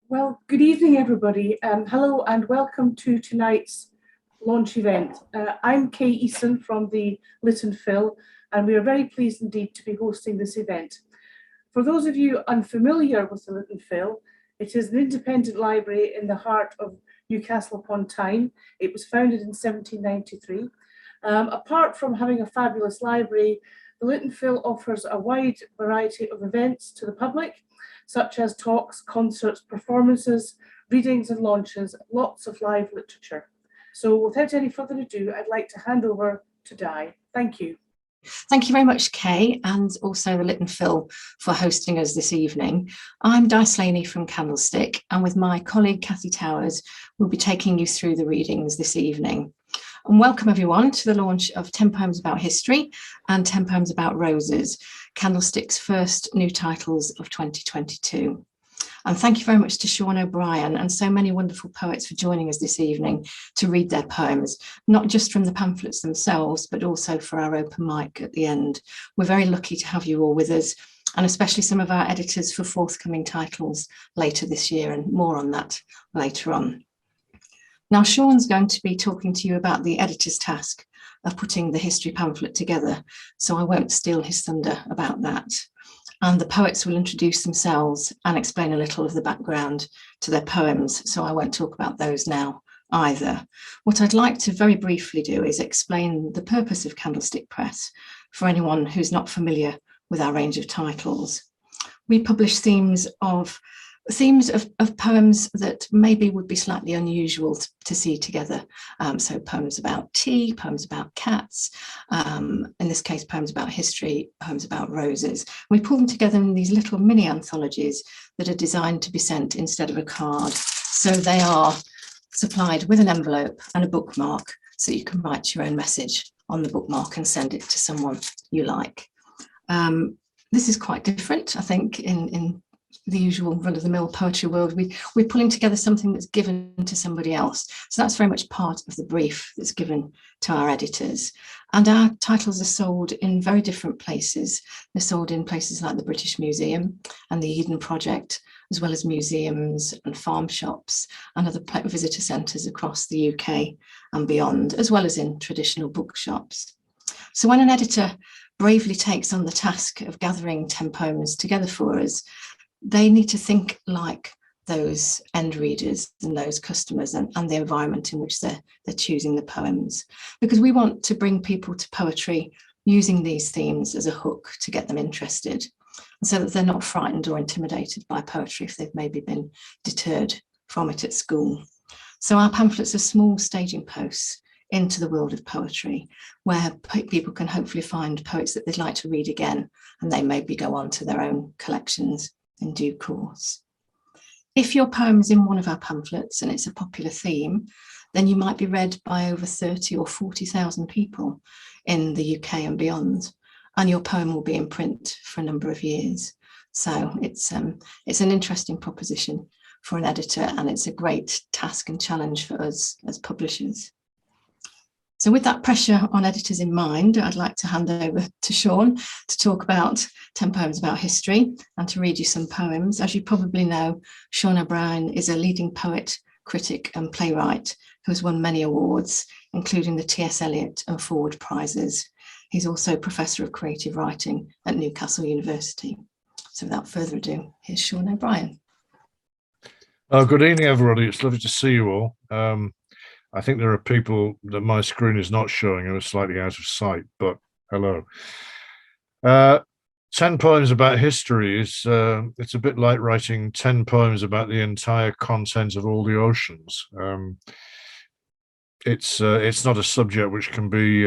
Well, good evening, everybody. Hello and welcome to tonight's launch event. I'm Kay Eason from the Lit and Phil, and we are very pleased indeed to be hosting this event. For those of you unfamiliar with the Lit and Phil, it is an independent library in the heart of Newcastle upon Tyne. It was founded in 1793. Apart from having a fabulous library, the Lit and Phil offers a wide variety of events to the public, such as talks, concerts, performances, readings and launches, lots of live literature. So without any further ado, I'd like to hand over to Di. Thank you. Thank you very much, Kay, and also the Lit and Phil for hosting us this evening. I'm Di Slaney from Candlestick, and with my colleague Cathy Towers, we'll be taking you through the readings this evening. And welcome everyone to the launch of 10 Poems About History and 10 Poems About Roses, Candlestick's first new titles of 2022. And thank you very much to Sean O'Brien and so many wonderful poets for joining us this evening to read their poems, not just from the pamphlets themselves, but also for our open mic at the end. We're very lucky to have you all with us, and especially some of our editors for forthcoming titles later this year, and more on that later on. Now, Sean's going to be talking to you about the editor's task of putting the history pamphlet together, so I won't steal his thunder about that. And the poets will introduce themselves and explain a little of the background to their poems, so I won't talk about those now either. What I'd like to very briefly do is explain the purpose of Candlestick Press for anyone who's not familiar with our range of titles. We publish themes of poems that maybe would be slightly unusual to see together. So poems about tea, poems about cats, in this case, poems about history, poems about roses. We pull them together in these little mini anthologies that are designed to be sent instead of a card. So they are supplied with an envelope and a bookmark, so you can write your own message on the bookmark and send it to someone you like. This is quite different, I think, in the usual run-of-the-mill poetry world. We're pulling together something that's given to somebody else. So that's very much part of the brief that's given to our editors. And our titles are sold in very different places. They're sold in places like the British Museum and the Eden Project, as well as museums and farm shops and other visitor centres across the UK and beyond, as well as in traditional bookshops. So when an editor bravely takes on the task of gathering 10 poems together for us, they need to think like those end readers and those customers and the environment in which they're choosing the poems, because we want to bring people to poetry using these themes as a hook to get them interested, so that they're not frightened or intimidated by poetry if they've maybe been deterred from it at school. So our pamphlets are small staging posts into the world of poetry, where people can hopefully find poets that they'd like to read again, and they maybe go on to their own collections in due course. If your poem's in one of our pamphlets and it's a popular theme, then you might be read by over 30 or 40,000 people in the UK and beyond, and your poem will be in print for a number of years. So it's an interesting proposition for an editor, and it's a great task and challenge for us as publishers. So with that pressure on editors in mind, I'd like to hand over to Sean to talk about 10 Poems About History and to read you some poems. As you probably know, Sean O'Brien is a leading poet, critic and playwright who has won many awards, including the T.S. Eliot and Forward Prizes. He's also Professor of Creative Writing at Newcastle University. So without further ado, here's Sean O'Brien. Good evening, everybody. It's lovely to see you all. I think there are people that my screen is not showing who are slightly out of sight, but hello. 10 poems about history is it's a bit like writing 10 poems about the entire content of all the oceans. It's not a subject which can be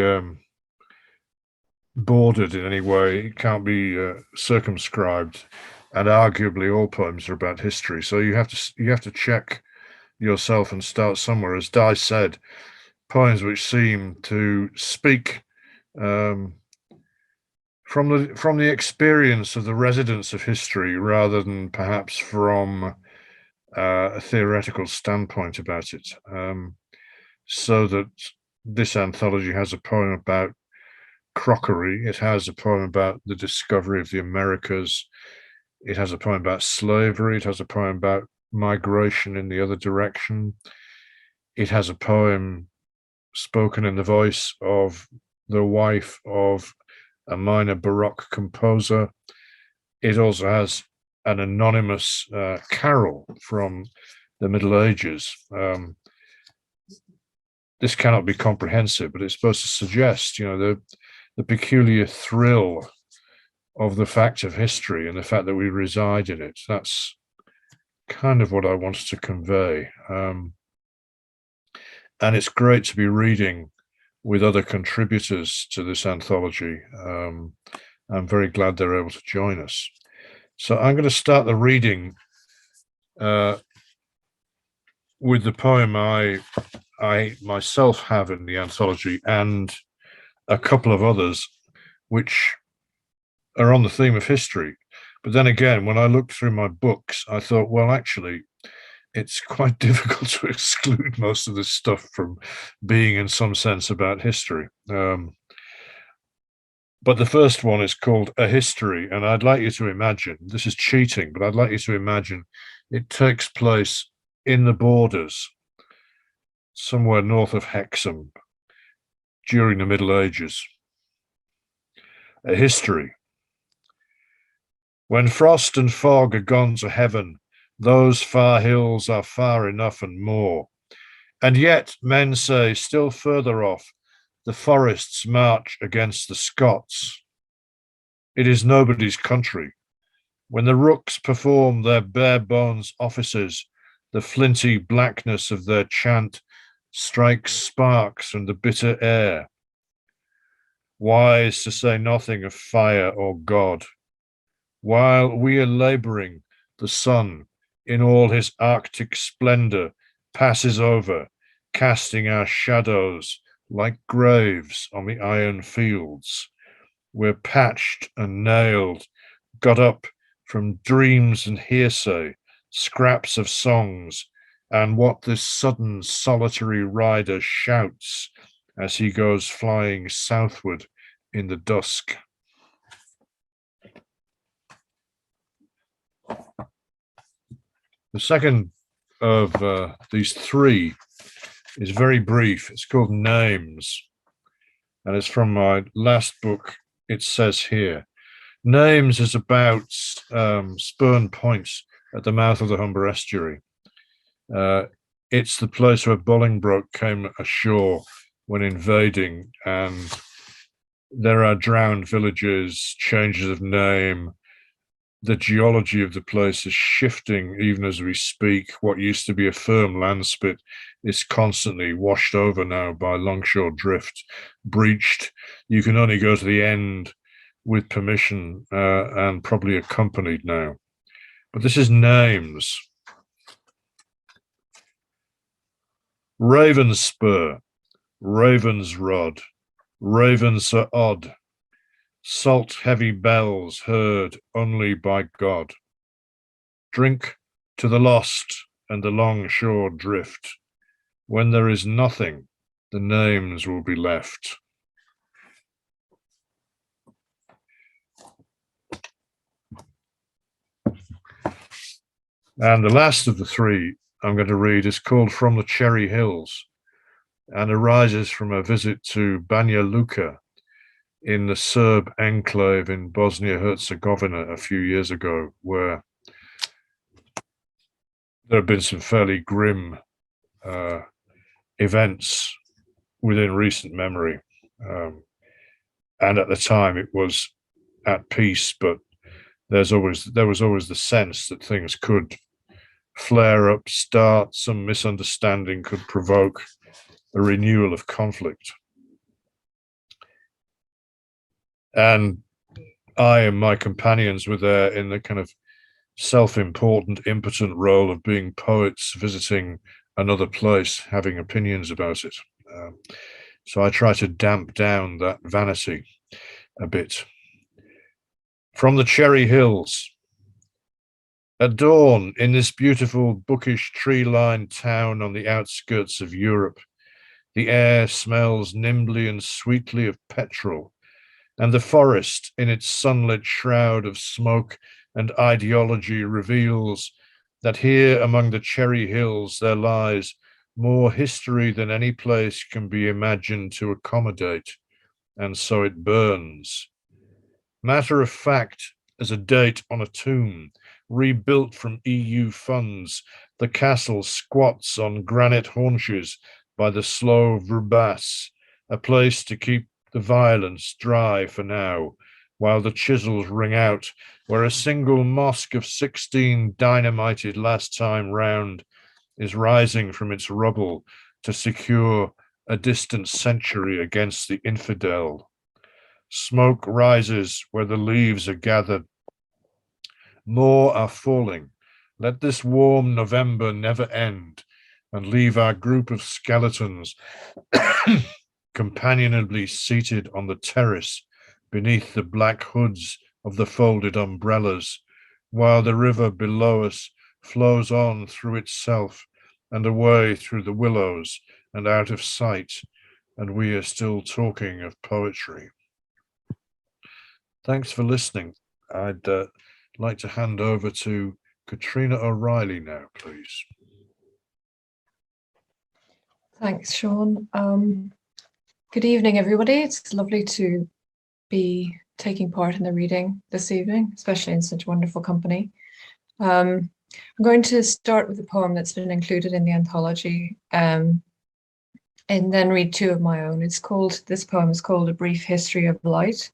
bordered in any way. It can't be circumscribed, and arguably all poems are about history. So you have to check yourself and start somewhere. As Di said, poems which seem to speak from the experience of the residents of history rather than perhaps from a theoretical standpoint about it. So that this anthology has a poem about crockery, it has a poem about the discovery of the Americas, it has a poem about slavery, it has a poem about migration in the other direction. It has a poem spoken in the voice of the wife of a minor Baroque composer. It also has an anonymous carol from the Middle Ages. This cannot be comprehensive, but it's supposed to suggest, the peculiar thrill of the fact of history and the fact that we reside in it. That's kind of what I wanted to convey. And it's great to be reading with other contributors to this anthology. I'm very glad they're able to join us. So I'm going to start the reading with the poem I myself have in the anthology, and a couple of others which are on the theme of history. But then again, when I looked through my books, I thought, well, actually, it's quite difficult to exclude most of this stuff from being in some sense about history. But the first one is called A History, and I'd like you to imagine, this is cheating, but I'd like you to imagine it takes place in the borders, somewhere north of Hexham, during the Middle Ages. A history. When frost and fog are gone to heaven, those far hills are far enough and more. And yet, men say, still further off, the forests march against the Scots. It is nobody's country. When the rooks perform their bare bones offices, the flinty blackness of their chant strikes sparks from the bitter air. Wise to say nothing of fire or God. While we are labouring, the sun, in all his arctic splendour, passes over, casting our shadows like graves on the iron fields. We're patched and nailed, got up from dreams and hearsay, scraps of songs, and what this sudden solitary rider shouts as he goes flying southward in the dusk. The second of these three is very brief. It's called Names, and it's from my last book. It says here, Names is about Spurn Point at the mouth of the Humber Estuary. It's the place where Bolingbroke came ashore when invading, and there are drowned villages, changes of name. The geology of the place is shifting even as we speak. What used to be a firm land spit is constantly washed over now by longshore drift, breached. You can only go to the end with permission and probably accompanied now. But this is Names. Ravenspur, Raven's Rod, ravens are odd, salt heavy bells heard only by God. Drink to the lost and the longshore drift. When there is nothing, the names will be left. And the last of the three I'm going to read is called From the Cherry Hills, and arises from a visit to Banja Luka in the Serb enclave in Bosnia-Herzegovina a few years ago, where there have been some fairly grim events within recent memory. And at the time it was at peace, but there was always the sense that things could flare up, start, some misunderstanding could provoke a renewal of conflict. And I and my companions were there in the kind of self-important, impotent role of being poets visiting another place, having opinions about it. So I try to damp down that vanity a bit. From the Cherry Hills. At dawn, in this beautiful, bookish, tree-lined town on the outskirts of Europe, the air smells nimbly and sweetly of petrol, and the forest, in its sunlit shroud of smoke and ideology, reveals that here among the cherry hills there lies more history than any place can be imagined to accommodate, and so it burns. Matter of fact, as a date on a tomb, rebuilt from EU funds, the castle squats on granite haunches by the slow Vrbas, a place to keep the violence dry for now, while the chisels ring out, where a single mosque of 16 dynamited last time round is rising from its rubble to secure a distant century against the infidel. Smoke rises where the leaves are gathered. More are falling. Let this warm November never end and leave our group of skeletons companionably seated on the terrace beneath the black hoods of the folded umbrellas, while the river below us flows on through itself and away through the willows and out of sight, and we are still talking of poetry. Thanks for listening. I'd like to hand over to Katrina O'Reilly now, please. Thanks, Sean. Good evening, everybody. It's lovely to be taking part in the reading this evening, especially in such wonderful company. I'm going to start with a poem that's been included in the anthology, and then read two of my own. This poem is called A Brief History of Light.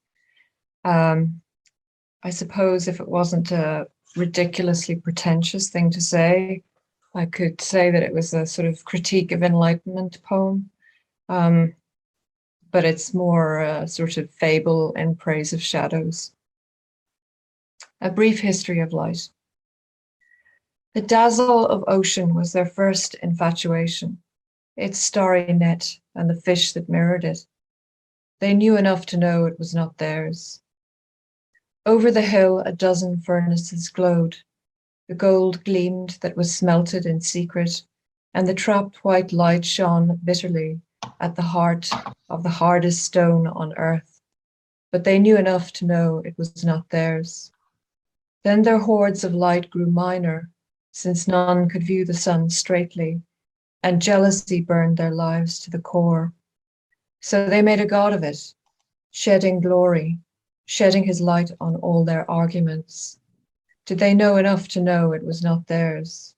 I suppose if it wasn't a ridiculously pretentious thing to say, I could say that it was a sort of critique of Enlightenment poem, but it's more a sort of fable in praise of shadows. A Brief History of Light. The dazzle of ocean was their first infatuation, its starry net and the fish that mirrored it. They knew enough to know it was not theirs. Over the hill, a dozen furnaces glowed. The gold gleamed that was smelted in secret, and the trapped white light shone bitterly at the heart of the hardest stone on earth. But they knew enough to know it was not theirs. Then their hordes of light grew minor, since none could view the sun straightly, and jealousy burned their lives to the core. So they made a god of it, shedding glory, shedding his light on all their arguments. Did they know enough to know it was not theirs?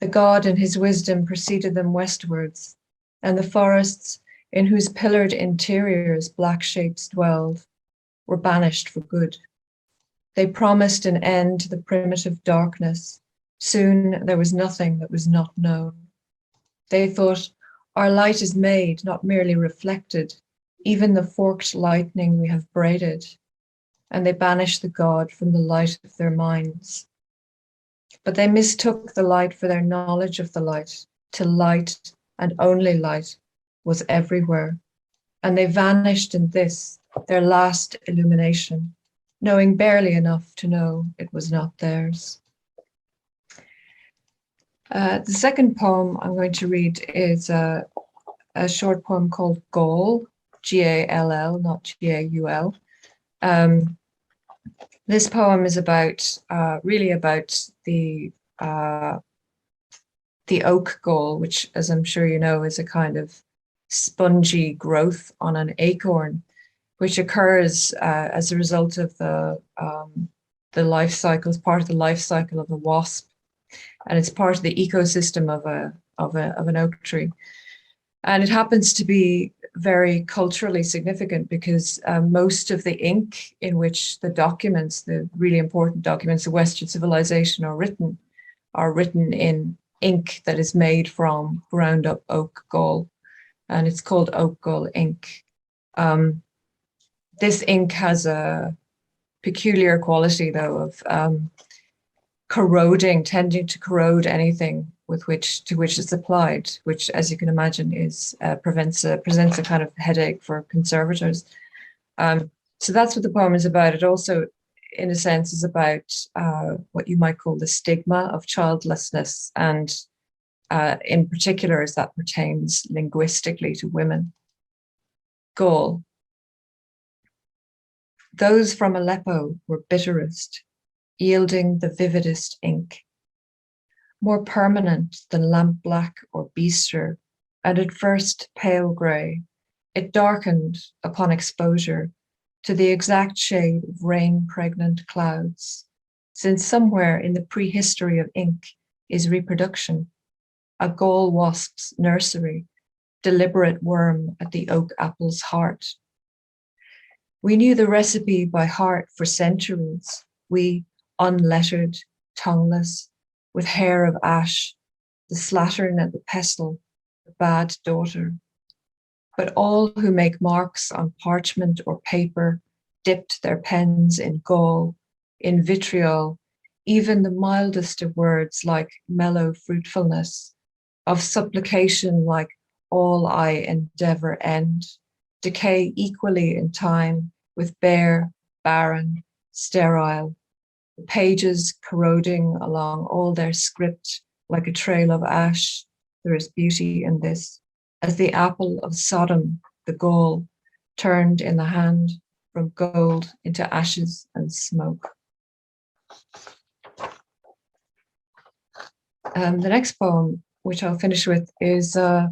The god in his wisdom preceded them westwards, and the forests in whose pillared interiors black shapes dwelled were banished for good. They promised an end to the primitive darkness. Soon there was nothing that was not known. They thought, our light is made, not merely reflected, even the forked lightning we have braided. And they banished the god from the light of their minds. But they mistook the light for their knowledge of the light, till light and only light was everywhere. And they vanished in this, their last illumination, knowing barely enough to know it was not theirs. The second poem I'm going to read is a short poem called Gaul, G-A-L-L, not G-A-U-L. This poem is about really about the oak gall, which, as I'm sure you know, is a kind of spongy growth on an acorn, which occurs as a result of the life cycle, as part of the life cycle of a wasp, and it's part of the ecosystem of an oak tree. And it happens to be very culturally significant because most of the ink in which the documents, the really important documents of Western civilization are written in ink that is made from ground up oak gall, and it's called oak gall ink. This ink has a peculiar quality, though, of tending to corrode anything to which it's applied, which, as you can imagine, presents a kind of headache for conservators. So that's what the poem is about. It also, in a sense, is about what you might call the stigma of childlessness, and in particular, as that pertains linguistically to women. Gaul. Those from Aleppo were bitterest, yielding the vividest ink. more permanent than lampblack or beaster, and at first pale grey, it darkened upon exposure to the exact shade of rain-pregnant clouds, since somewhere in the prehistory of ink is reproduction, a gall wasp's nursery, deliberate worm at the oak apple's heart. We knew the recipe by heart for centuries, we unlettered, tongueless, with hair of ash, the slattern and the pestle, the bad daughter. But all who make marks on parchment or paper dipped their pens in gall, in vitriol, even the mildest of words like mellow fruitfulness, of supplication like all I endeavour end, decay equally in time with bare, barren, sterile, the pages corroding along all their script like a trail of ash. There is beauty in this, as the apple of Sodom, the gall, turned in the hand from gold into ashes and smoke. The next poem, which I'll finish with, is it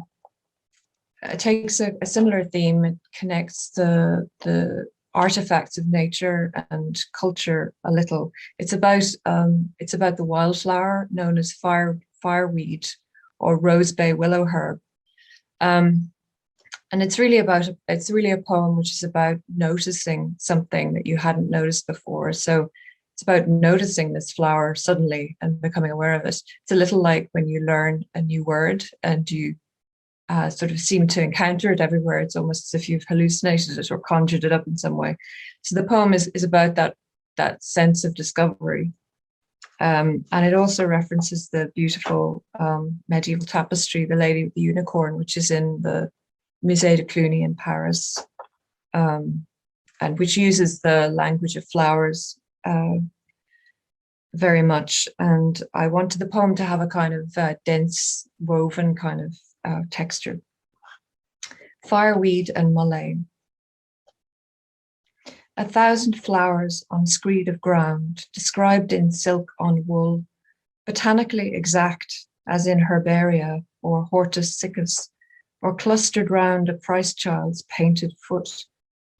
takes a similar theme. It connects the artifacts of nature and culture a little. It's about the wildflower known as fireweed or rosebay willow herb. And it's really a poem which is about noticing something that you hadn't noticed before. So it's about noticing this flower suddenly and becoming aware of it. It's a little like when you learn a new word and you sort of seem to encounter it everywhere. It's almost as if you've hallucinated it or conjured it up in some way. So the poem is about that sense of discovery. And it also references the beautiful medieval tapestry, The Lady with the Unicorn, which is in the Musée de Cluny in Paris, and which uses the language of flowers very much. And I wanted the poem to have a kind of dense, woven kind of texture. Fireweed and mullein. 1,000 flowers on screed of ground, described in silk on wool, botanically exact, as in herbaria or hortus siccus, or clustered round a Christ child's painted foot,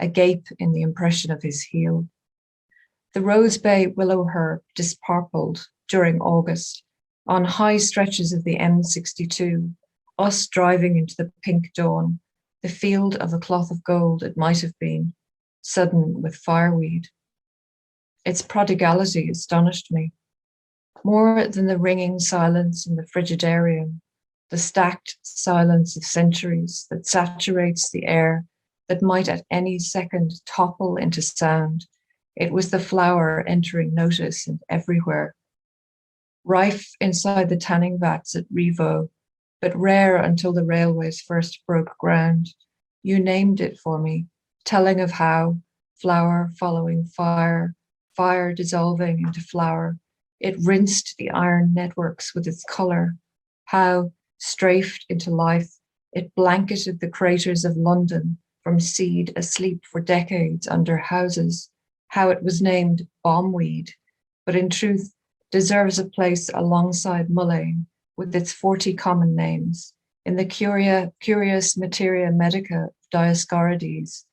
agape in the impression of his heel. The rosebay willow herb disparpled during August on high stretches of the M62, us driving into the pink dawn, the field of a cloth of gold it might have been, sudden with fireweed. Its prodigality astonished me, more than the ringing silence in the frigidarium, the stacked silence of centuries that saturates the air, that might at any second topple into sound. It was the flower entering notice and everywhere. Rife inside the tanning vats at Rivaux, but rare until the railways first broke ground. You named it for me, telling of how, flower following fire, fire dissolving into flower, it rinsed the iron networks with its colour, how, strafed into life, it blanketed the craters of London from seed asleep for decades under houses, how it was named bombweed, but in truth deserves a place alongside mullein with its 40 common names in the curious materia medica of Dioscorides,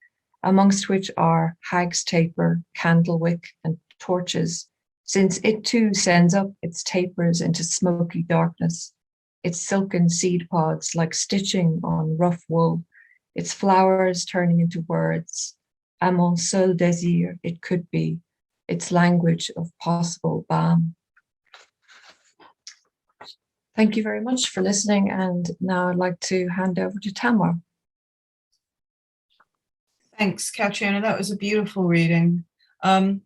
amongst which are hag's taper, candlewick, and torches, since it too sends up its tapers into smoky darkness, its silken seed pods like stitching on rough wool, its flowers turning into words, à mon seul désir it could be, its language of possible balm. Thank you very much for listening, and now I'd like to hand over to Tamara. Thanks, Katrina. That was a beautiful reading. Hello,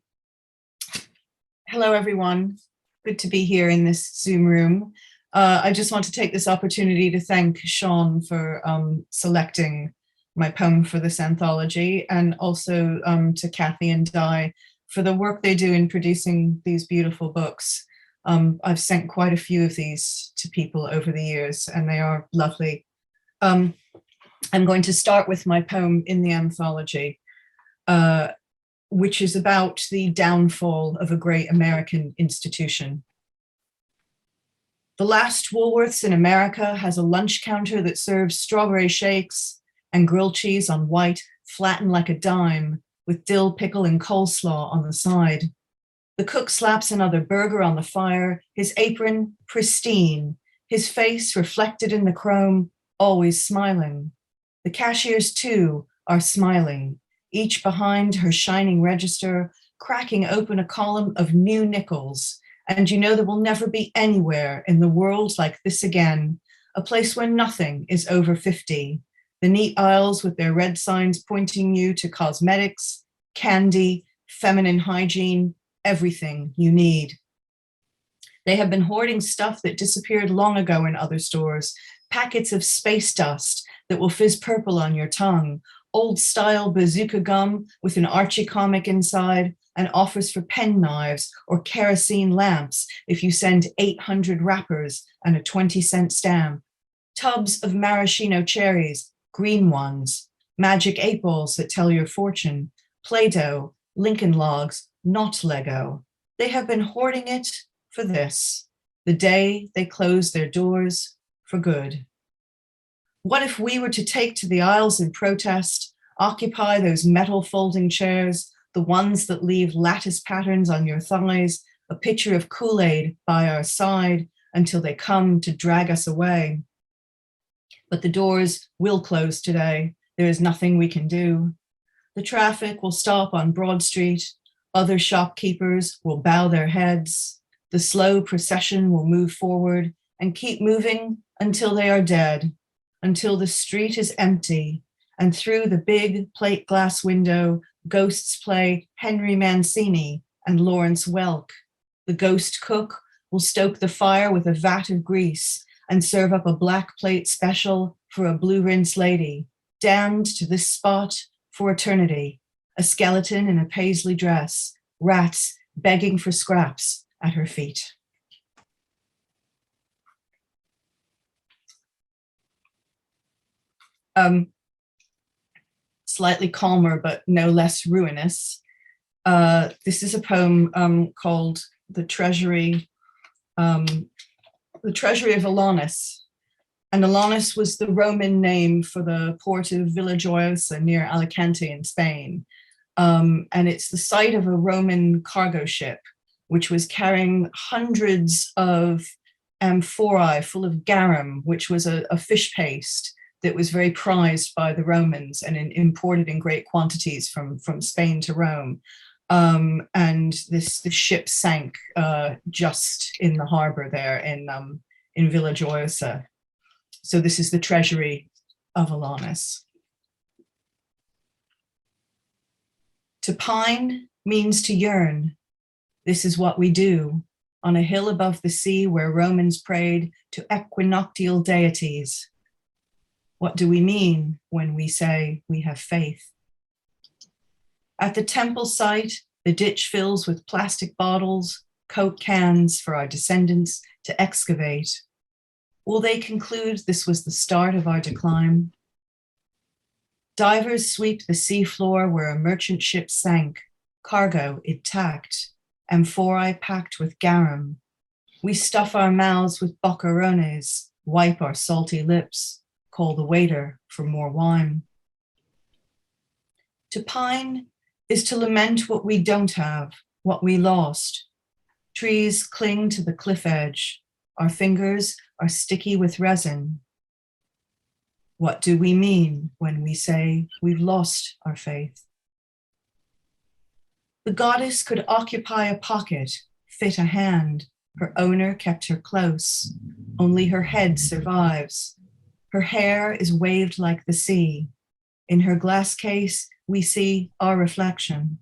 everyone. Good to be here in this Zoom room. I just want to take this opportunity to thank Sean for selecting my poem for this anthology, and also to Kathy and Di for the work they do in producing these beautiful books. I've sent quite a few of these to people over the years, and they are lovely. I'm going to start with my poem in the anthology, which is about the downfall of a great American institution. The last Woolworths in America has a lunch counter that serves strawberry shakes and grilled cheese on white, flattened like a dime, with dill pickle and coleslaw on the side. The cook slaps another burger on the fire, his apron pristine, his face reflected in the chrome, always smiling. The cashiers, too, are smiling, each behind her shining register, cracking open a column of new nickels. And you know there will never be anywhere in the world like this again, a place where nothing is over 50. The neat aisles with their red signs pointing you to cosmetics, candy, feminine hygiene, everything you need. They have been hoarding stuff that disappeared long ago in other stores, packets of space dust that will fizz purple on your tongue, old-style bazooka gum with an Archie comic inside, and offers for pen knives or kerosene lamps if you send 800 wrappers and a 20-cent stamp. Tubs of maraschino cherries, green ones, magic 8-balls that tell your fortune, Play-Doh, Lincoln Logs, not Lego. They have been hoarding it for this, the day they close their doors for good. What if we were to take to the aisles in protest, occupy those metal folding chairs, the ones that leave lattice patterns on your thighs, a pitcher of Kool-Aid by our side until they come to drag us away? But the doors will close today. There is nothing we can do. The traffic will stop on Broad Street. Other shopkeepers will bow their heads. The slow procession will move forward and keep moving until they are dead, until the street is empty, and through the big plate glass window, ghosts play Henry Mancini and Lawrence Welk. The ghost cook will stoke the fire with a vat of grease and serve up a black plate special for a blue rinse lady, damned to this spot for eternity, a skeleton in a paisley dress, rats begging for scraps at her feet. Slightly calmer, but no less ruinous. This is a poem called The Treasury of Alanus. And Alanus was the Roman name for the port of Villajoyosa near Alicante in Spain. And it's the site of a Roman cargo ship, which was carrying hundreds of amphorae full of garum, which was a fish paste that was very prized by the Romans and imported in great quantities from Spain to Rome. And the ship sank just in the harbor there in Villajoyosa. So this is the treasury of Alanus. To pine means to yearn. This is what we do on a hill above the sea where Romans prayed to equinoctial deities. What do we mean when we say we have faith? At the temple site, the ditch fills with plastic bottles, Coke cans for our descendants to excavate. Will they conclude this was the start of our decline? Divers sweep the seafloor where a merchant ship sank, cargo intact, amphorae packed with garum. We stuff our mouths with boccherones, wipe our salty lips, call the waiter for more wine. To pine is to lament what we don't have, what we lost. Trees cling to the cliff edge. Our fingers are sticky with resin. What do we mean when we say we've lost our faith? The goddess could occupy a pocket, fit a hand. Her owner kept her close. Only her head survives. Her hair is waved like the sea. In her glass case, we see our reflection.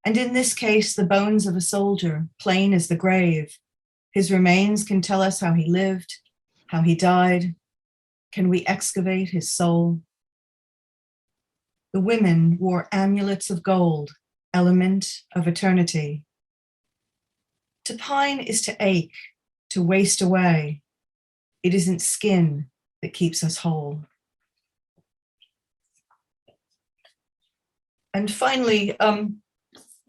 And in this case, the bones of a soldier, plain as the grave. His remains can tell us how he lived, how he died. Can we excavate his soul? The women wore amulets of gold, element of eternity. To pine is to ache, to waste away. It isn't skin that keeps us whole. And finally,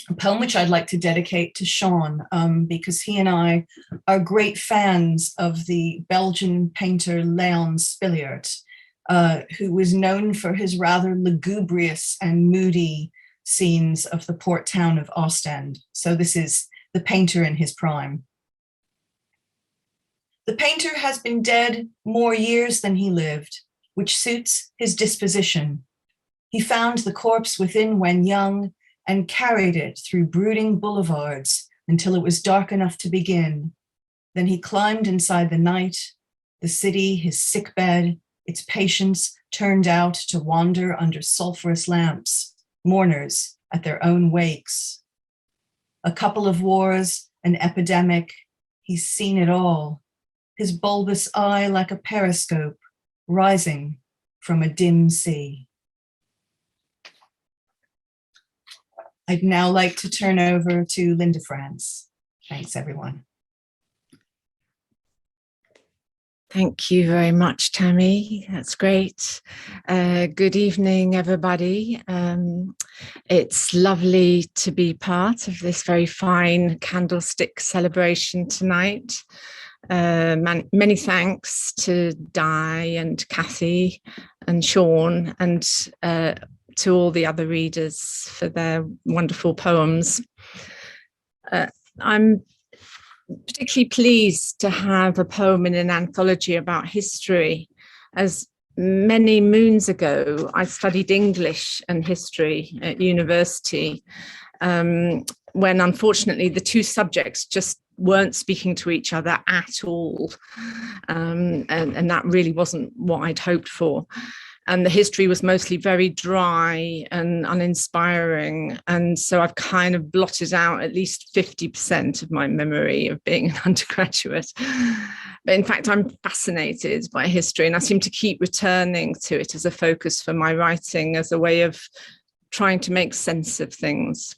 a poem which I'd like to dedicate to Sean, because he and I are great fans of the Belgian painter Leon Spiliert, who was known for his rather lugubrious and moody scenes of the port town of Ostend. So this is the painter in his prime. The painter has been dead more years than he lived, which suits his disposition. He found the corpse within when young and carried it through brooding boulevards until it was dark enough to begin. Then he climbed inside the night, the city, his sick bed, its patients turned out to wander under sulphurous lamps, mourners at their own wakes. A couple of wars, an epidemic, he's seen it all. His bulbous eye like a periscope, rising from a dim sea. I'd now like to turn over to Linda France. Thanks, everyone. Thank you very much, Tammy. That's great. Good evening, everybody. It's lovely to be part of this very fine Candlestick celebration tonight. Many thanks to Di and Kathy and Sean and to all the other readers for their wonderful poems. I'm particularly pleased to have a poem in an anthology about history. As many moons ago, I studied English and history at university, when unfortunately the two subjects just weren't speaking to each other at all. And that really wasn't what I'd hoped for. And the history was mostly very dry and uninspiring. And so I've kind of blotted out at least 50% of my memory of being an undergraduate. But in fact, I'm fascinated by history, and I seem to keep returning to it as a focus for my writing, as a way of trying to make sense of things.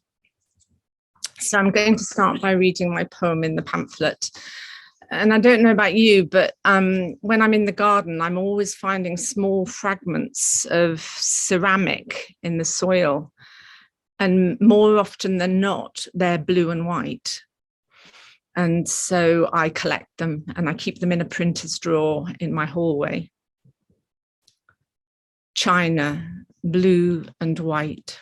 So I'm going to start by reading my poem in the pamphlet. And I don't know about you, but when I'm in the garden, I'm always finding small fragments of ceramic in the soil. And more often than not, they're blue and white. And so I collect them and I keep them in a printer's drawer in my hallway. China, blue and white.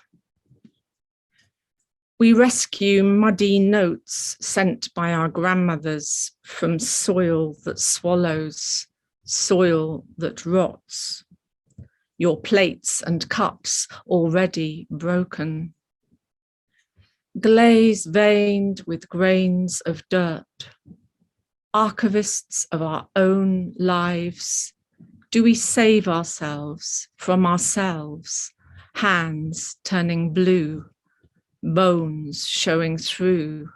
We rescue muddy notes sent by our grandmothers from soil that swallows, soil that rots. Your plates and cups already broken. Glaze veined with grains of dirt. Archivists of our own lives, do we save ourselves from ourselves? Hands turning blue. Bones showing through,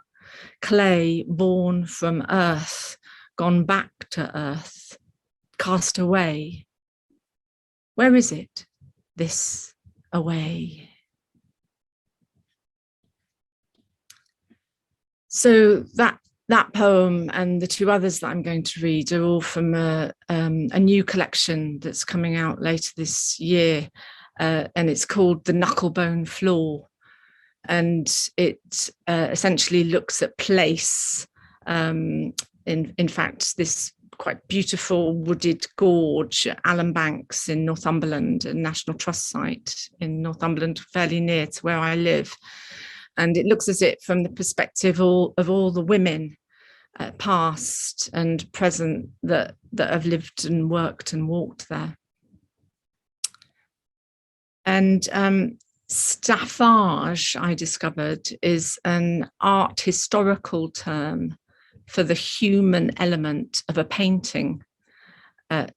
clay born from earth, gone back to earth, cast away. Where is it, this away? So that poem and the two others that I'm going to read are all from a new collection that's coming out later this year, and it's called The Knucklebone Floor. And it essentially looks at place. In fact, this quite beautiful wooded gorge at Allen Banks in Northumberland, a National Trust site in Northumberland, fairly near to where I live. And it looks at it from the perspective of all the women, past and present, that have lived and worked and walked there. And staffage, I discovered, is an art historical term for the human element of a painting, a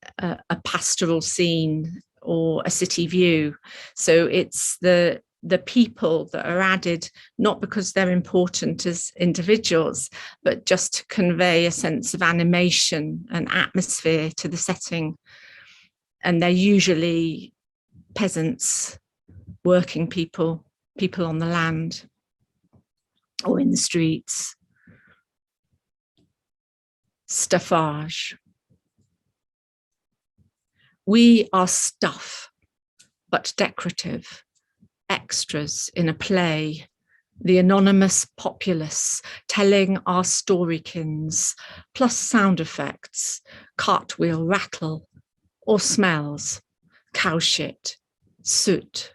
pastoral scene or a city view. So it's the people that are added, not because they're important as individuals, but just to convey a sense of animation and atmosphere to the setting. And they're usually peasants, working people on the land or in the streets. Staffage. We are stuff, but decorative, extras in a play, the anonymous populace telling our storykins, plus sound effects, cartwheel rattle, or smells, cow shit, soot.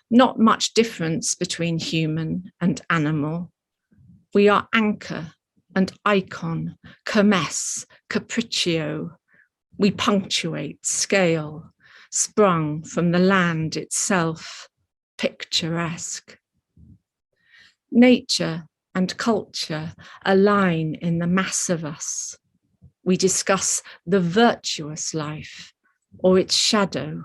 Not much difference between human and animal. We are anchor and icon, kermesse, capriccio. We punctuate, scale, sprung from the land itself, picturesque. Nature and culture align in the mass of us. We discuss the virtuous life or its shadow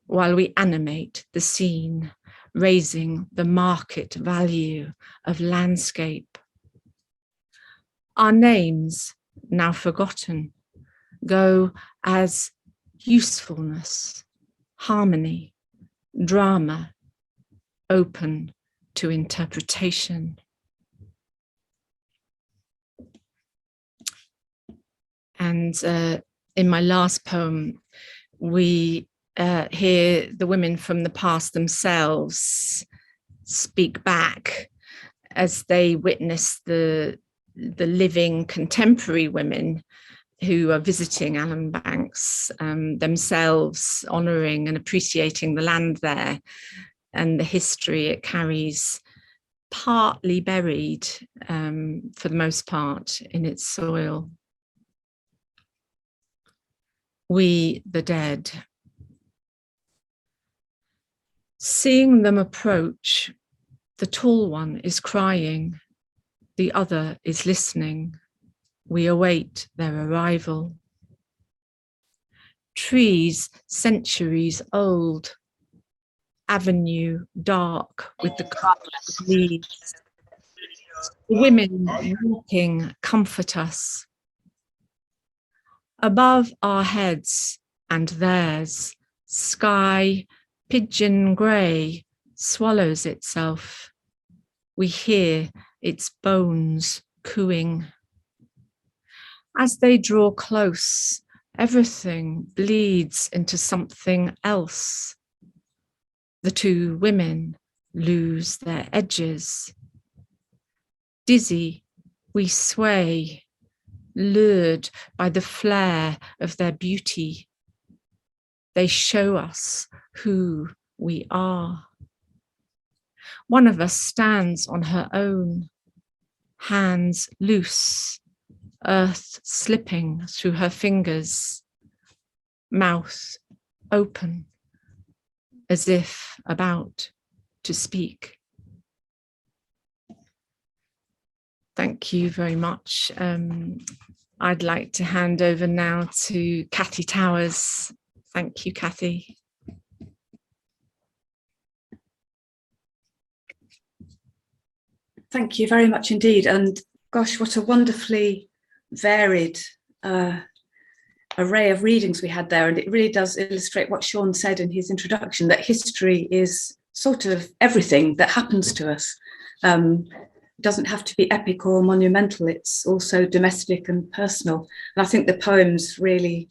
while we animate the scene, raising the market value of landscape. Our names, now forgotten, go as usefulness, harmony, drama, open to interpretation. And in my last poem, we hear the women from the past themselves speak back as they witness the living contemporary women who are visiting Allen Banks, themselves honouring and appreciating the land there and the history it carries, partly buried for the most part in its soil. We, the dead. Seeing them approach, the tall one is crying, the other is listening. We await their arrival. Trees centuries old, avenue dark with the colour of leaves. Women walking comfort us. Above our heads and theirs, sky pigeon grey swallows itself. We hear its bones cooing. As they draw close, everything bleeds into something else. The two women lose their edges. Dizzy, we sway, lured by the flare of their beauty. They show us who we are. One of us stands on her own, hands loose, earth slipping through her fingers, mouth open, as if about to speak. Thank you very much. I'd like to hand over now to Cathy Towers. Thank you, Cathy. Thank you very much indeed. And gosh, what a wonderfully varied array of readings we had there. And it really does illustrate what Sean said in his introduction, that history is sort of everything that happens to us. It doesn't have to be epic or monumental. It's also domestic and personal. And I think the poems really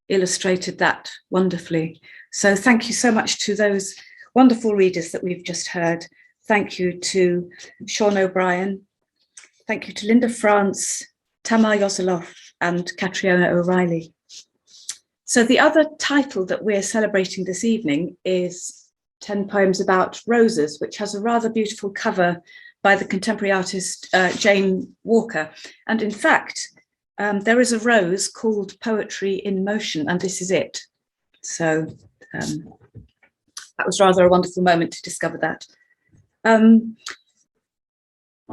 illustrated that wonderfully. So thank you so much to those wonderful readers that we've just heard. Thank you to Sean O'Brien. Thank you to Linda France, Tamar Yoseloff, and Catriona O'Reilly. So the other title that we're celebrating this evening is 10 Poems About Roses, which has a rather beautiful cover by the contemporary artist Jane Walker. And in fact, there is a rose called Poetry in Motion, and this is it. So that was rather a wonderful moment to discover that.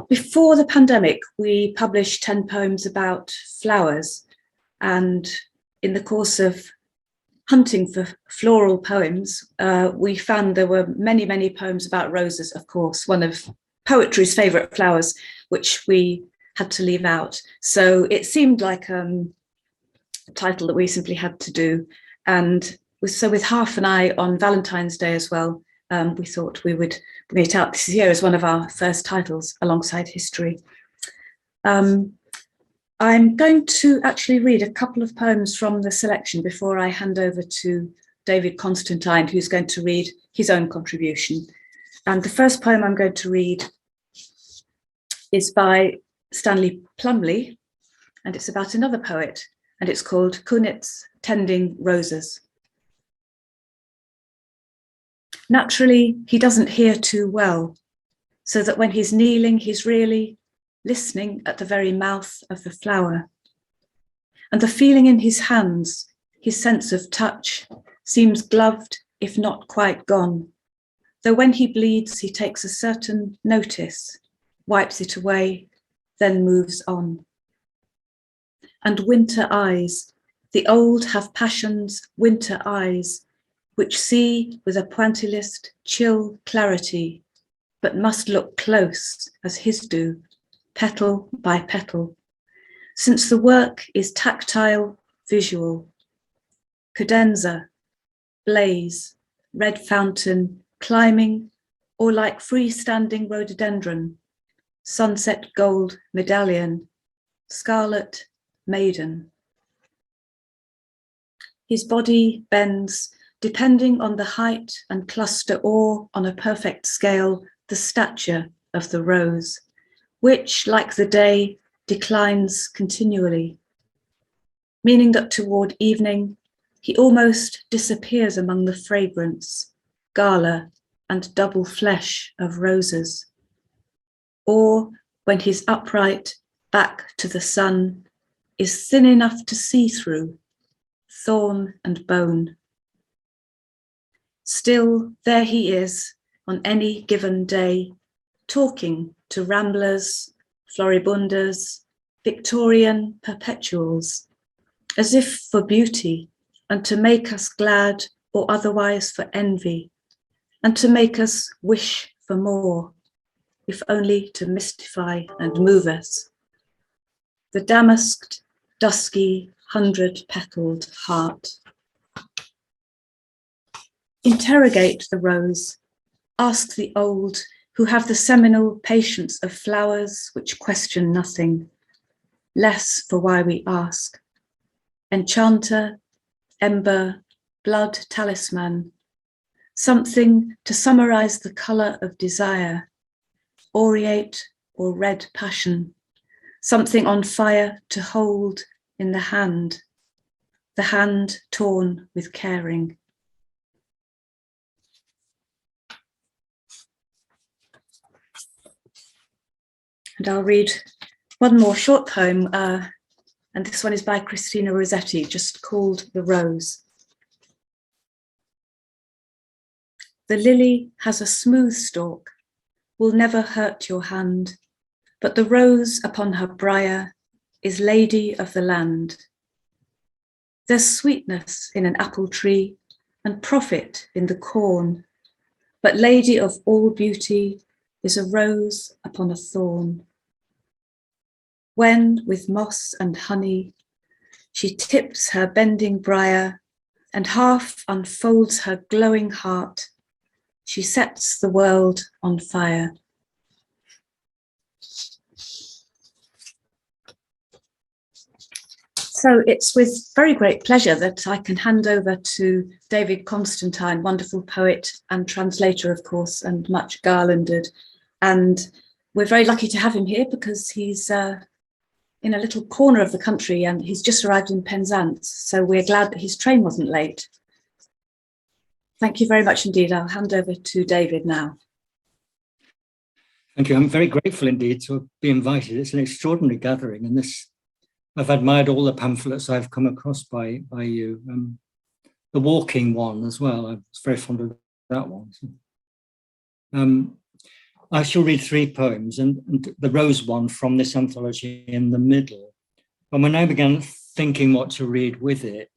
Before the pandemic, we published 10 poems about flowers, and in the course of hunting for floral poems, we found there were many, many poems about roses, of course, one of poetry's favourite flowers, which we had to leave out. So it seemed like a title that we simply had to do. And so with half an eye on Valentine's Day as well, we thought we would bring it out this year as one of our first titles alongside history. I'm going to actually read a couple of poems from the selection before I hand over to David Constantine, who's going to read his own contribution. And the first poem I'm going to read is by Stanley Plumley, and it's about another poet, and it's called Kunitz Tending Roses. Naturally, he doesn't hear too well, so that when he's kneeling, he's really listening at the very mouth of the flower. And the feeling in his hands, his sense of touch, seems gloved, if not quite gone. Though when he bleeds, he takes a certain notice, wipes it away, then moves on. And winter eyes, the old have passion's winter eyes, which see with a pointillist chill clarity, but must look close as his do, petal by petal, since the work is tactile, visual. Cadenza, blaze, red fountain, climbing, or like freestanding rhododendron, sunset gold medallion, scarlet maiden. His body bends depending on the height and cluster, or on a perfect scale, the stature of the rose, which, like the day, declines continually, meaning that toward evening, he almost disappears among the fragrance, gala, and double flesh of roses. Or when his upright back to the sun is thin enough to see through, thorn and bone. Still, there he is on any given day, talking to ramblers, floribundas, Victorian perpetuals, as if for beauty and to make us glad, or otherwise for envy, and to make us wish for more, if only to mystify and move us. The damasked, dusky, 100-petaled heart. Interrogate the rose, ask the old, who have the seminal patience of flowers which question nothing, less for why we ask. Enchanter, ember, blood talisman, something to summarize the color of desire, aureate or red passion, something on fire to hold in the hand torn with caring. And I'll read one more short poem, and this one is by Christina Rossetti, just called The Rose. The lily has a smooth stalk, will never hurt your hand, but the rose upon her briar is lady of the land. There's sweetness in an apple tree and profit in the corn, but lady of all beauty is a rose upon a thorn. When with moss and honey she tips her bending briar and half unfolds her glowing heart, she sets the world on fire. So it's with very great pleasure that I can hand over to David Constantine, wonderful poet and translator, of course, and much garlanded. And we're very lucky to have him here because he's in a little corner of the country and he's just arrived in Penzance. So we're glad that his train wasn't late. Thank you very much indeed. I'll hand over to David now. Thank you. I'm very grateful indeed to be invited. It's an extraordinary gathering, and I've admired all the pamphlets I've come across by you. The walking one as well. I was very fond of that one. I shall read 3 poems, and the rose one from this anthology in the middle. And when I began thinking what to read with it,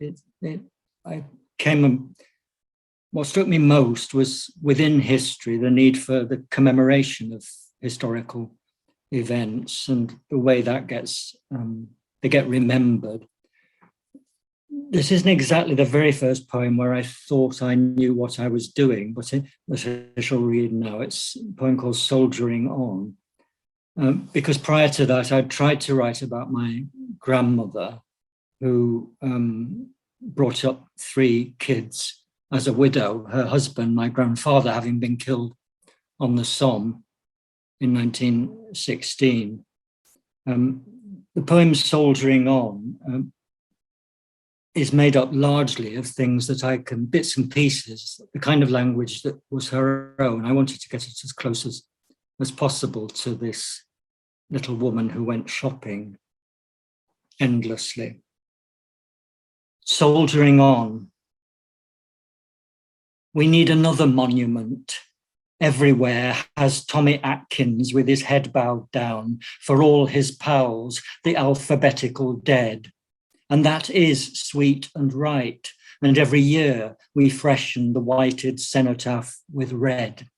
what struck me most was within history, the need for the commemoration of historical events and the way that they get remembered. This isn't exactly the very first poem where I thought I knew what I was doing, but I shall read now. It's a poem called Soldiering On. Because prior to that, I'd tried to write about my grandmother who brought up 3 kids as a widow, her husband, my grandfather, having been killed on the Somme. in 1916. The poem Soldiering On is made up largely of things that I can, bits and pieces, the kind of language that was her own. I wanted to get it as close as possible to this little woman who went shopping endlessly. Soldiering on. We need another monument. Everywhere has Tommy Atkins with his head bowed down for all his pals, the alphabetical dead. And that is sweet and right. And every year we freshen the whited cenotaph with red.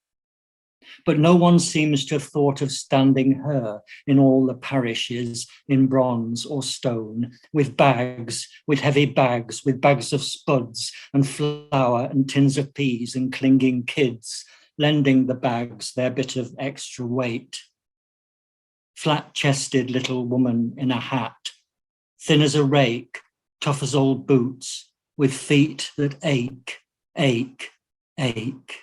But no one seems to have thought of standing her in all the parishes in bronze or stone, with bags, with heavy bags, with bags of spuds and flour and tins of peas and clinging kids, lending the bags their bit of extra weight. Flat-chested little woman in a hat, thin as a rake, tough as old boots, with feet that ache, ache, ache.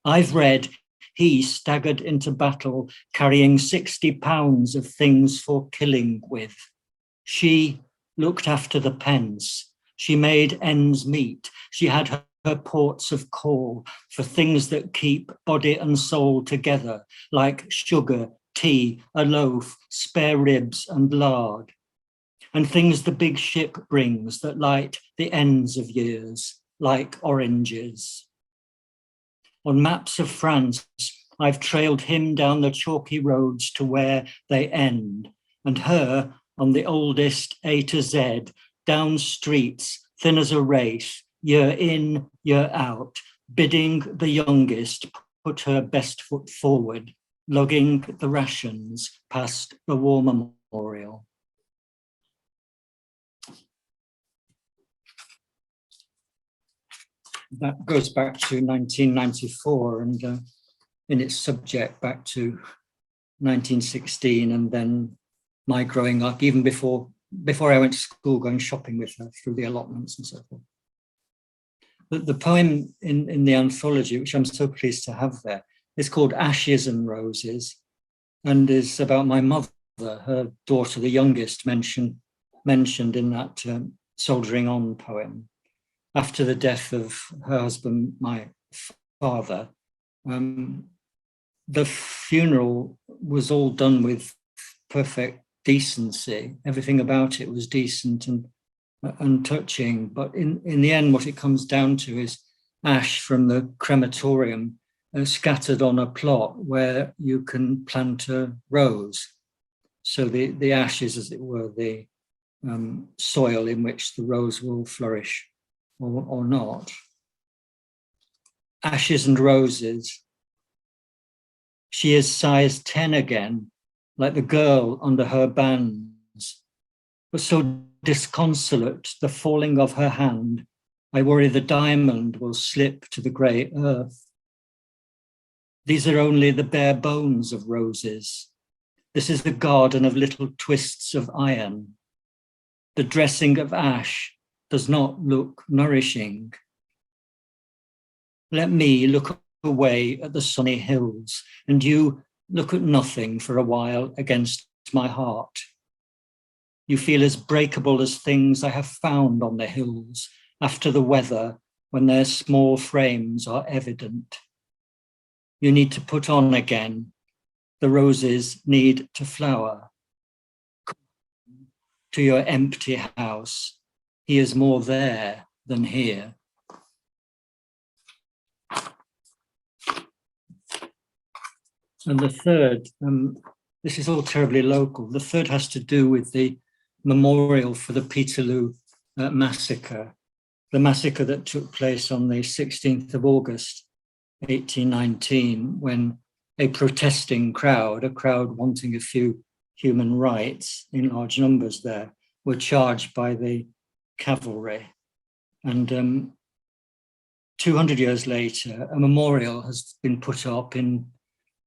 I've read he staggered into battle carrying 60 pounds of things for killing with. She looked after the pence. She made ends meet. She had her ports of call for things that keep body and soul together, like sugar, tea, a loaf, spare ribs and lard. And things the big ship brings that light the ends of years, like oranges. On maps of France, I've trailed him down the chalky roads to where they end, and her on the oldest A to Z, down streets, thin as a race, year in, year out, bidding the youngest put her best foot forward, lugging the rations past the War Memorial. That goes back to 1994 and in its subject back to 1916 and then my growing up, even before I went to school, going shopping with her through the allotments and so forth. The poem in the anthology, which I'm so pleased to have there, is called Ashes and Roses and is about my mother, her daughter, the youngest, mentioned in that Soldiering On poem. After the death of her husband, my father, the funeral was all done with perfect decency. Everything about it was decent and touching. But in the end, what it comes down to is ash from the crematorium scattered on a plot where you can plant a rose. So the ashes, as it were, the soil in which the rose will flourish. Or not. Ashes and Roses. She is size 10 again, like the girl under her bands, but so disconsolate, the falling of her hand, I worry the diamond will slip to the grey earth. These are only the bare bones of roses. This is the garden of little twists of iron. The dressing of ash does not look nourishing. Let me look away at the sunny hills, and you look at nothing for a while against my heart. You feel as breakable as things I have found on the hills after the weather when their small frames are evident. You need to put on again. The roses need to flower. To your empty house. He is more there than here. And the third, this is all terribly local. The third has to do with the memorial for the Peterloo massacre, the massacre that took place on the 16th of August, 1819, when a protesting crowd, a crowd wanting a few human rights in large numbers there, were charged by the cavalry. And 200 years later, a memorial has been put up in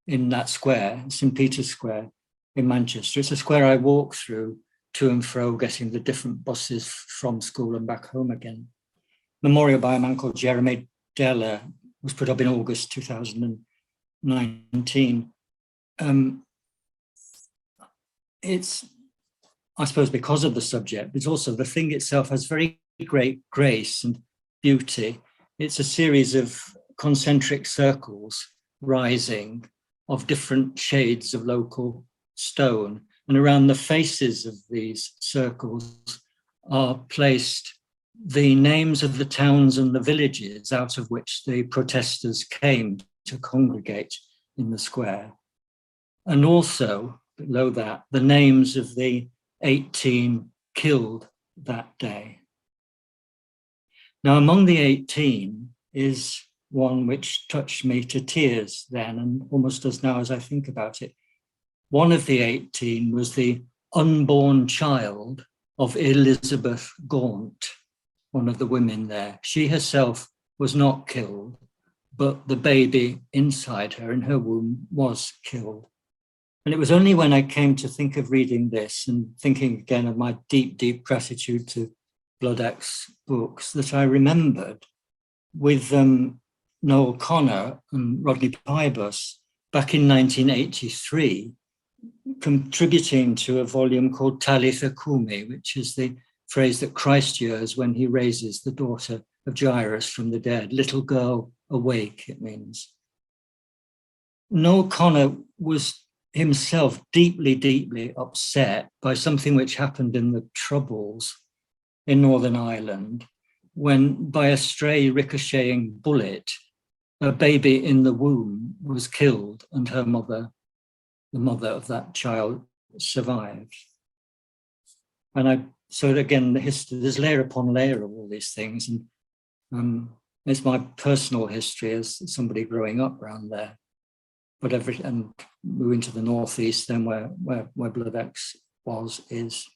that square, St. Peter's Square in Manchester. It's a square I walk through to and fro, getting the different buses from school and back home again. Memorial by a man called Jeremy Deller was put up in August 2019. it's, I suppose, because of the subject, but also the thing itself has very great grace and beauty. It's a series of concentric circles rising of different shades of local stone. And around the faces of these circles are placed the names of the towns and the villages out of which the protesters came to congregate in the square. And also, below that, the names of the 18 killed that day. Now, among the 18 is one which touched me to tears then, and almost does now as I think about it. One of the 18 was the unborn child of Elizabeth Gaunt, one of the women there. She herself was not killed, but the baby inside her, in her womb, was killed. And it was only when I came to think of reading this and thinking again of my deep, deep gratitude to Bloodac's books that I remembered with Noel Connor and Rodney Pybus back in 1983, contributing to a volume called Talitha Kumi, which is the phrase that Christ hears when he raises the daughter of Jairus from the dead. Little girl, awake, it means. Noel Connor was himself deeply, deeply upset by something which happened in the Troubles in Northern Ireland, when by a stray ricocheting bullet, a baby in the womb was killed and her mother, the mother of that child, survived. And so again, the history, there's layer upon layer of all these things. And it's my personal history as somebody growing up around there. And moving to the northeast, then where Bloodaxe is,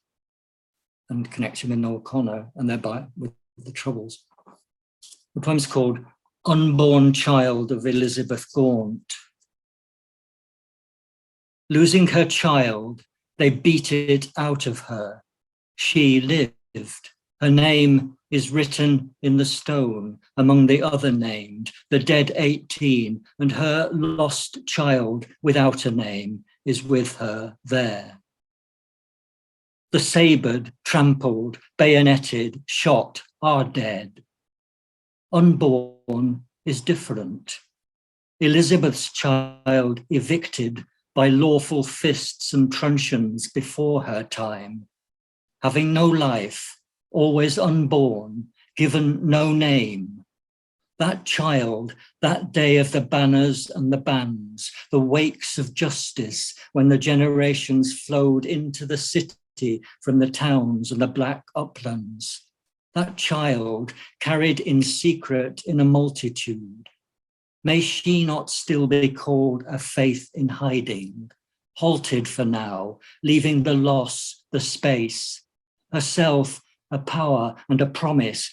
and connection with Noel Connor, and thereby with the Troubles. The poem's called Unborn Child of Elizabeth Gaunt. Losing her child, they beat it out of her. She lived. Her name is written in the stone among the other named, the dead 18, and her lost child without a name is with her there. The sabred, trampled, bayoneted, shot are dead. Unborn is different. Elizabeth's child evicted by lawful fists and truncheons before her time, having no life, always unborn, given no name. That child, that day of the banners and the bands, the wakes of justice, when the generations flowed into the city from the towns and the black uplands. That child carried in secret in a multitude. May she not still be called a faith in hiding, halted for now, leaving the loss, the space, herself a power and a promise,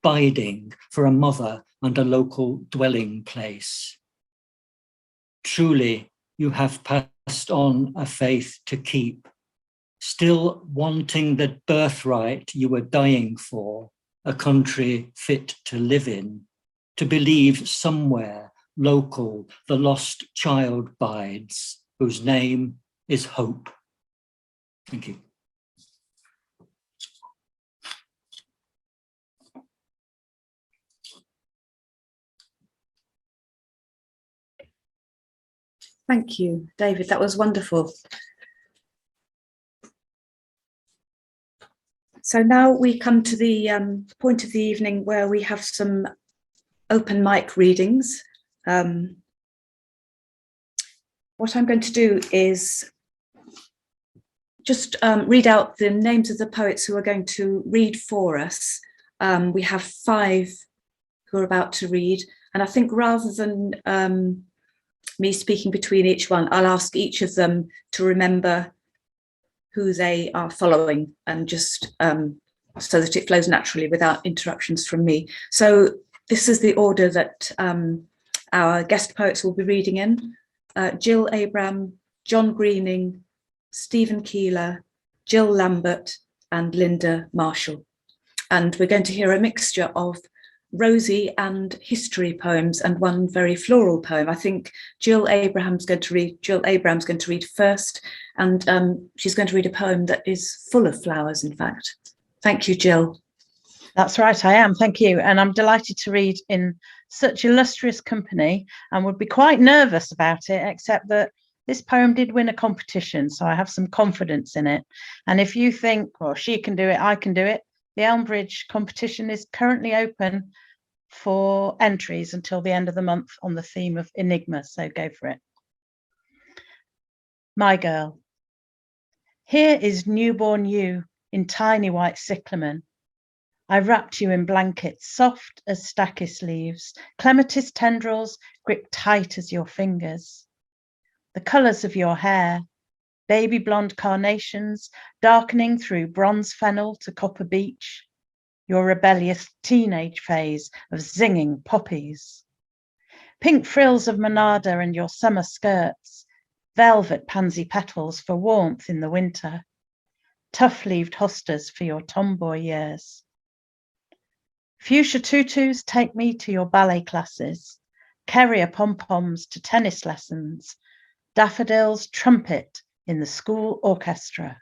biding for a mother and a local dwelling place. Truly, you have passed on a faith to keep, still wanting the birthright you were dying for, a country fit to live in, to believe somewhere local the lost child bides, whose name is hope. Thank you. Thank you, David. That was wonderful. So now we come to the point of the evening where we have some open mic readings. What I'm going to do is just read out the names of the poets who are going to read for us. We have 5 who are about to read, and I think rather than me speaking between each one, I'll ask each of them to remember who they are following, and just so that it flows naturally without interruptions from me. So this is the order that our guest poets will be reading in. Jill Abram, John Greening, Stephen Keeler, Jill Lambert, and Linda Marshall. And we're going to hear a mixture of rosy and history poems and one very floral poem. I think Jill Abraham's going to read first, and she's going to read a poem that is full of flowers, in fact. Thank you, Jill. That's right, I am. Thank you. And I'm delighted to read in such illustrious company and would be quite nervous about it, except that this poem did win a competition, so I have some confidence in it. And if you think, well, she can do it, I can do it, the Elmbridge competition is currently open for entries until the end of the month on the theme of Enigma, so go for it. My girl. Here is newborn you in tiny white cyclamen. I wrapped you in blankets soft as stachys leaves, clematis tendrils grip tight as your fingers. The colours of your hair, baby blonde carnations darkening through bronze fennel to copper beech, your rebellious teenage phase of zinging poppies. Pink frills of monarda and your summer skirts, velvet pansy petals for warmth in the winter, tough-leaved hostas for your tomboy years. Fuchsia tutus take me to your ballet classes, carrier pom-poms to tennis lessons, daffodils trumpet in the school orchestra.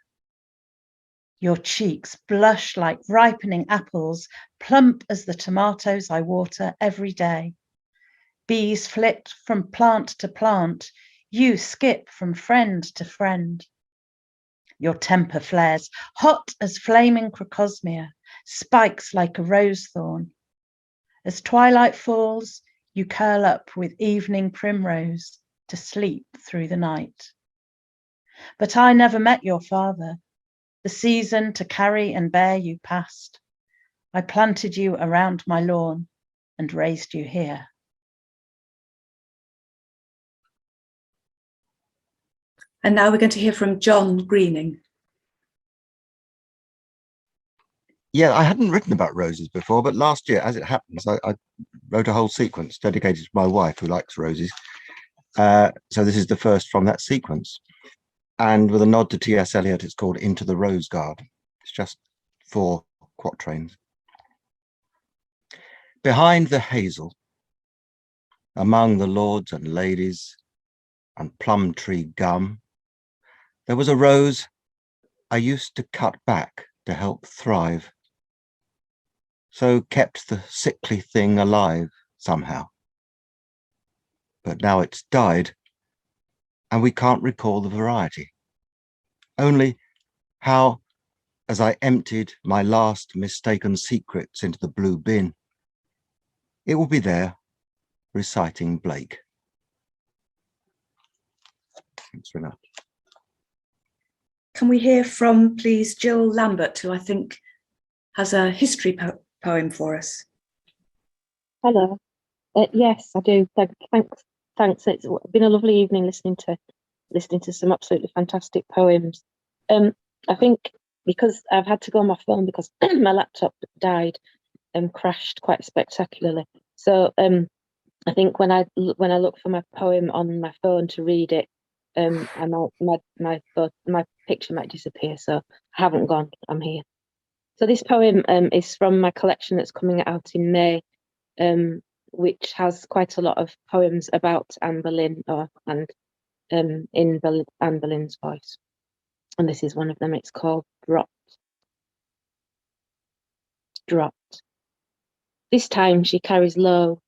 Your cheeks blush like ripening apples, plump as the tomatoes I water every day. Bees flit from plant to plant, you skip from friend to friend. Your temper flares, hot as flaming crocosmia, spikes like a rose thorn. As twilight falls, you curl up with evening primrose to sleep through the night. But I never met your father. The season to carry and bear you passed. I planted you around my lawn and raised you here. And now we're going to hear from John Greening. Yeah, I hadn't written about roses before, but last year, as it happens, I wrote a whole sequence dedicated to my wife who likes roses. So this is the first from that sequence. And with a nod to T.S. Eliot, it's called Into the Rose Garden. It's just 4 quatrains. Behind the hazel, among the lords and ladies and plum tree gum, there was a rose I used to cut back to help thrive. So kept the sickly thing alive somehow. But now it's died, and we can't recall the variety. Only how, as I emptied my last mistaken secrets into the blue bin, it will be there, reciting Blake. Thanks very much. Can we hear from, please, Jill Lambert, who I think has a history poem for us? Hello. Yes, I do. Thanks. It's been a lovely evening listening to some absolutely fantastic poems. I think because I've had to go on my phone because my laptop died and crashed quite spectacularly. So I think when I look for my poem on my phone to read it, my picture might disappear. So I haven't gone. I'm here. So this poem is from my collection that's coming out in May, which has quite a lot of poems about Anne Boleyn and in Anne Boleyn's voice. And this is one of them. It's called Dropped. Dropped. This time she carries low,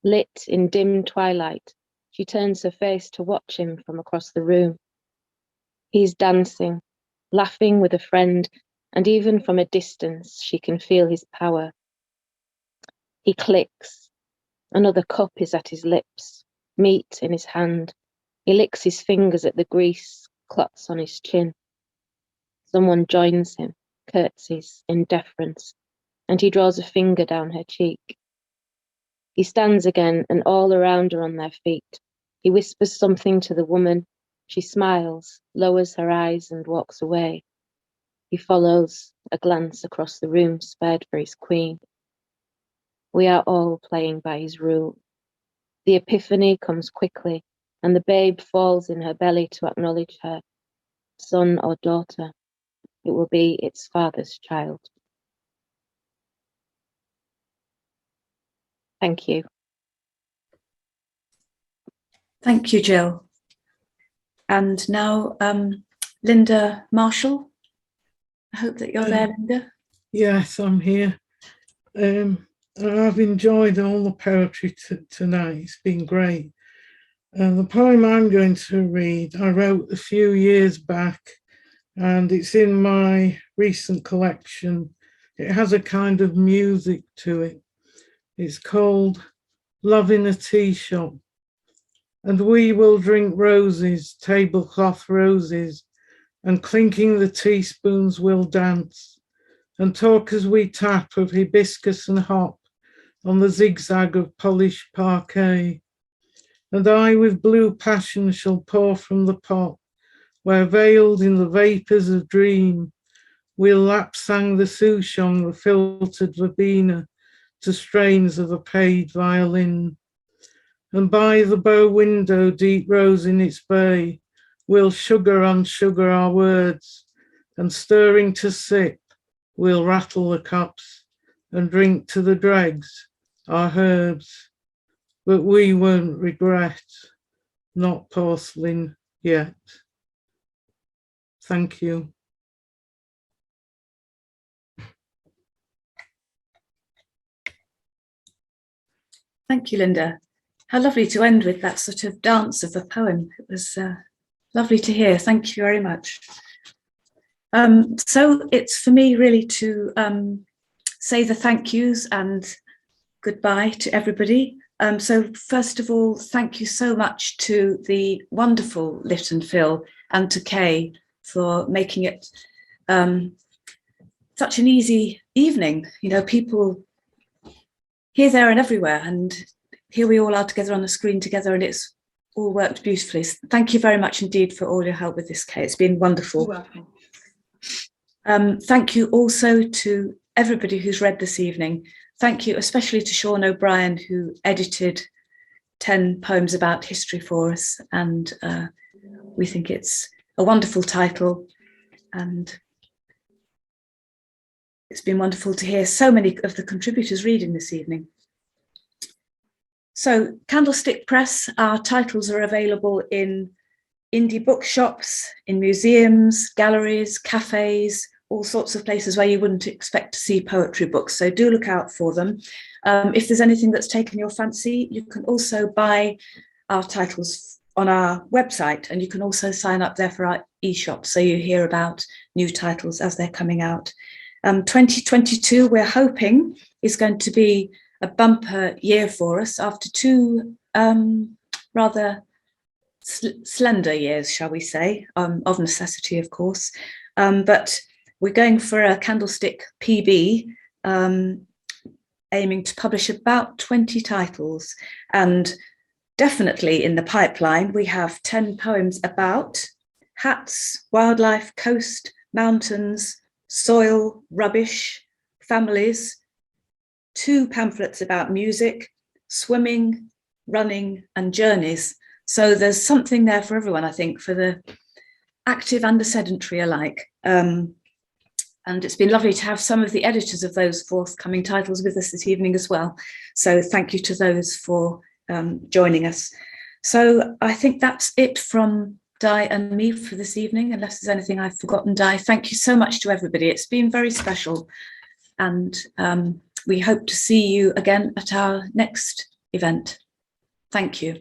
lit in dim twilight. She turns her face to watch him from across the room. He's dancing, laughing with a friend, and even from a distance she can feel his power. He clicks. Another cup is at his lips, meat in his hand. He licks his fingers at the grease clots on his chin. Someone joins him, curtsies in deference, and he draws a finger down her cheek. He stands again, and all around her on their feet. He whispers something to the woman. She smiles, lowers her eyes, and walks away. He follows, a glance across the room spared for his queen. We are all playing by his rule. The epiphany comes quickly, and the babe falls in her belly to acknowledge her. Son or daughter, it will be its father's child. Thank you. Thank you, Jill. And now, Linda Marshall. I hope that you're there, Linda. Yes, I'm here. I've enjoyed all the poetry tonight. It's been great. The poem I'm going to read, I wrote a few years back, and it's in my recent collection. It has a kind of music to it. It's called Love in a Tea Shop. And we will drink roses, tablecloth roses, and clinking the teaspoons we'll dance, and talk as we tap of hibiscus and hop on the zigzag of polished parquet. And I with blue passion shall pour from the pot, where veiled in the vapours of dream, we'll lapsang the souchong, the filtered verbena, to strains of a paid violin. And by the bow window, deep rose in its bay, we'll sugar on sugar our words, and stirring to sip, we'll rattle the cups and drink to the dregs our herbs. But we won't regret, not porcelain yet. Thank you. Thank you, Linda. How lovely to end with that sort of dance of the poem. It was lovely to hear. Thank you very much. So it's for me really to say the thank yous and goodbye to everybody. So first of all, thank you so much to the wonderful Lit and Phil and to Kay for making it such an easy evening. You know, people here, there and everywhere, and here we all are together on the screen together, and it's all worked beautifully. Thank you very much indeed for all your help with this, Kay. It's been wonderful. You're welcome. Thank you also to everybody who's read this evening. Thank you especially to Sean O'Brien, who edited 10 poems about history for us, and we think it's a wonderful title, and it's been wonderful to hear so many of the contributors reading this evening. So Candlestick Press, our titles are available in indie bookshops, in museums, galleries, cafes, all sorts of places where you wouldn't expect to see poetry books. So do look out for them. If there's anything that's taken your fancy, you can also buy our titles on our website, and you can also sign up there for our e-shop so you hear about new titles as they're coming out. 2022, we're hoping, is going to be a bumper year for us after two rather slender years, shall we say, of necessity, of course. But we're going for a Candlestick PB, aiming to publish about 20 titles. And definitely in the pipeline, we have 10 poems about hats, wildlife, coast, mountains, soil, rubbish, families, 2 pamphlets about music, swimming, running, and journeys. So there's something there for everyone, I think, for the active and the sedentary alike. And it's been lovely to have some of the editors of those forthcoming titles with us this evening as well. So thank you to those for joining us. So I think that's it from Di and me for this evening, unless there's anything I've forgotten. Di, thank you so much to everybody. It's been very special. And we hope to see you again at our next event. Thank you.